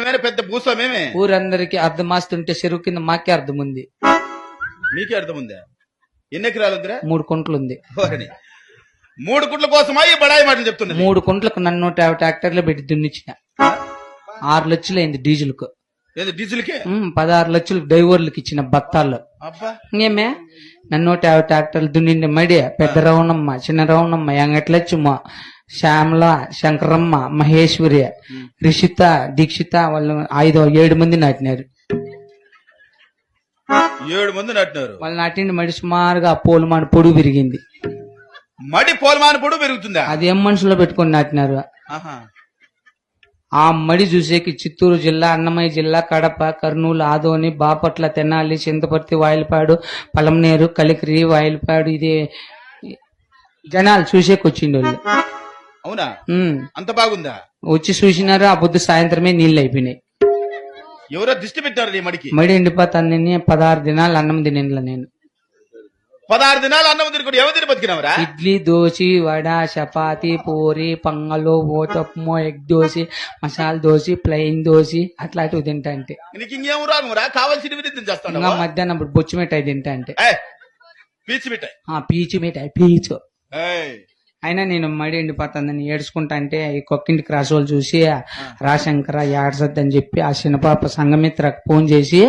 నువ్వేనా పెద్ద భూస్వామేమే? ఊరందరికి అర్థమాస్తుంటే చెరువు కింద మాకే అర్థం ఉంది. నీకే అర్థం ఉందా? ఎన్ని ఎకరాలు ఉందిరా? 3 కుంటలు ఉంది. 3 గుంట్ల కోసమా ఈ బడాయి మాటలు చెప్తున్నది? 3 కుంటలకు నన్ను 150 ట్రాక్టర్లు పెట్టి దున్నిచ్చిన. 6 లక్షలు అయింది డీజిల్ కు. ఏది డీజిల్కే? 16 లక్షలు డ్రైవర్లకు ఇచ్చిన బత్తాల్లో. అబ్బా, ఇంకేమే నన్ను 150 ట్రాక్టర్లు దున్నిండి మడి పెద్ద రవణమ్మ, చిన్న రవణమ్మ, ఎంగట్లచ్చమ్మ, శ్యామల, శంకరమ్మ, మహేశ్వరి, రిషిత, దీక్షిత వాళ్ళు 7 మంది నాటినారు. 7 మంది నాటినారు. వాళ్ళు నాటిండి మడి సుమారుగా పోలుమాని పొడుగు పెరిగింది. మడి పోలమాన పొడుగు పెరుగుతుందా? అది ఏం మనుషులో పెట్టుకొని నాటినారు. ఆహా. ఆ మడి చూసేకి చిత్తూరు జిల్లా, అన్నమయ్య జిల్లా, కడప, కర్నూలు, ఆదోని, బాపట్ల, తెనాలి, చింతపర్తి, వాయిలపాడు, పలమనేరు, కలికిరి, వాయిలపాడు ఇది జనాలు చూసేకి వచ్చిండు వాళ్ళు. అవునా? అంత బాగుందా? వచ్చి చూసినారు. ఆ పొద్దు సాయంత్రమే నీళ్లు అయిపోయినాయి. ఎవరో దిష్టి పెట్టారు నీ మడికి? మడి ఎండిపోతాను. 16 దినాలు అన్నం తినేలా నేను. 16 దినాలు అన్నం తిని ఎవరు తిని బతికినవరా? ఇడ్లీ, దోశ, వడ, చపాతి, పూరి, పొంగలు, ఓతప్పము, ఎగ్ దోశ, మసాలా దోశ, ప్లెయిన్ దోశ అట్లాంటివి తింటా అంటే. నీకు ఇంకేం రాగురా? కావాల్సినవి చేస్తాను. ఇంకా మధ్యాహ్నం బొచ్చు మిఠాయి తింటా అంటే. పీచు మిఠాయి. పీచు మిఠాయి పీచు. ఏయ్, అయినా నేను మడి ఎండిపోతుందని ఏడ్చుకుంటా అంటే ఈ కొక్కింటి క్రాస్ వాళ్ళు చూసి రాశంకర ఏడ్సద్దని చెప్పి ఆ చిన్నపాప సంఘమిత్రకు ఫోన్ చేసి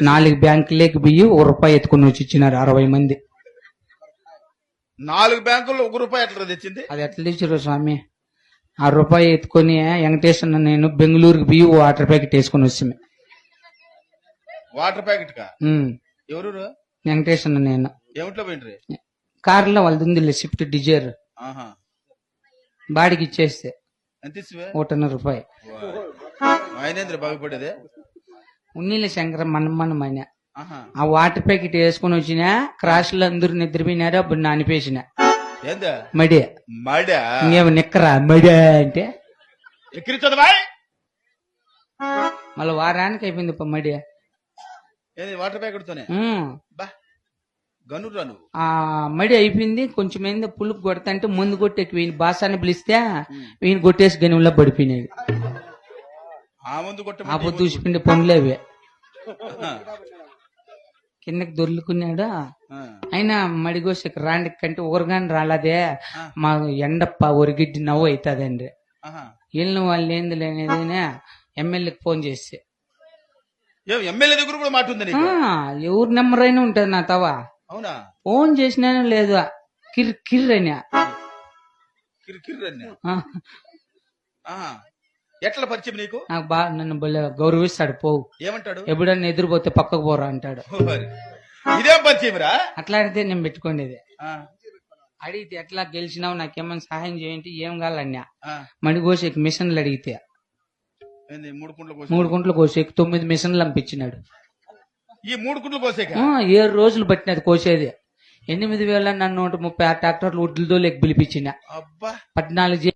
4 బ్యాంకులేకి బియ్యి ₹1 ఎత్తుకుని వచ్చి ఇచ్చినారు 60 మంది. 4 బ్యాంకుల్లో ₹1 ఎట్లా తెచ్చింది? అది ఎట్లా తెచ్చారు స్వామి? ₹1 ఎత్తుకొని వెంకటేశ్వర నేను బెంగళూరుకి బియ్యి వాటర్ ప్యాకెట్ వేసుకుని వచ్చాము. వాటర్ ప్యాకెట్ కా? ఎవరు? వెంకటేశ్వర నేను. ఏమిట్లో పోయిండ్రి? కారులో వాళ్ళది ఉంది స్విఫ్ట్ డిజైర్. బాడికి ఇచ్చేస్తే ఎంత ఇచ్చివే? ₹1.5. ఆయనేంద్ర బాగుపడేదే? ఉన్నీళ్ళ శంకర మనమన్నమైన ఆ వాటర్ ప్యాకెట్ వేసుకుని వచ్చిన క్రాష్ లో అందరూ నిద్రపోయినారు. అప్పుడు నానిపేసిన మడి ఇంకేమో నిక్కరా మడి అంటే ఎక్కిరిచదు. మళ్ళీ వారానికి అయిపోయింది మడి. వాటర్ ప్యాకెట్ తోనే గనురా నువ్వు. ఆ మడి అయిపోయింది. కొంచెం ఏందో పులుపు కొడతా అంటే ముందు కొట్టేకి వీని బాసాన్ని పిలిస్తే వీని కొట్టేసి గనుల్లో పడిపోయినాడు. ఆ పొద్దు చూసిపోయింది పనులేవి. కిందకి దొర్లుకున్నాడు. అయినా మడిగోసకి రాండి కంటే ఊరగాని రాలేదే మా ఎండప్ప ఒరిగిడ్డి నవ్వు అవుతుందండి. వెళ్ళిన వాళ్ళు ఏంది లేనిది ఎమ్మెల్యేకి ఫోన్ చేస్తే ఎమ్మెల్యే దగ్గర కూడా మాట ఉంది. ఎవరు నెంబర్ అయినా ఉంటది నా తవా. అవునా? ఫోన్ చేసినాను లేదు కిర్రని ఎట్లా పరిచయం నీకు? నాకు బాగా నన్ను గౌరవిస్తాడు. పోవు ఏమంటాడు? ఎప్పుడన్నా ఎదురుపోతే పక్కకు పోరా అంటాడు. ఇదేం పరిచయం రా? అట్లాంటిదే నేను పెట్టుకునేది. అడిగితే ఎట్లా గెలిచినావు నాకేమన్నా సహాయం చేయండి ఏం కావాలన్నా మడిగోసేకి మిషన్లు అడిగితే 3 కుంటలు కోసేకి 9 మిషన్లు పంపించినాడు. ఈ 3 కుంటలు కోసేకి 7 రోజులు పట్టినది కోసేది. 8,000 నన్ను 136 ట్రాక్టర్లు ఉడ్లతో లెక్క పిలిపించిన. 14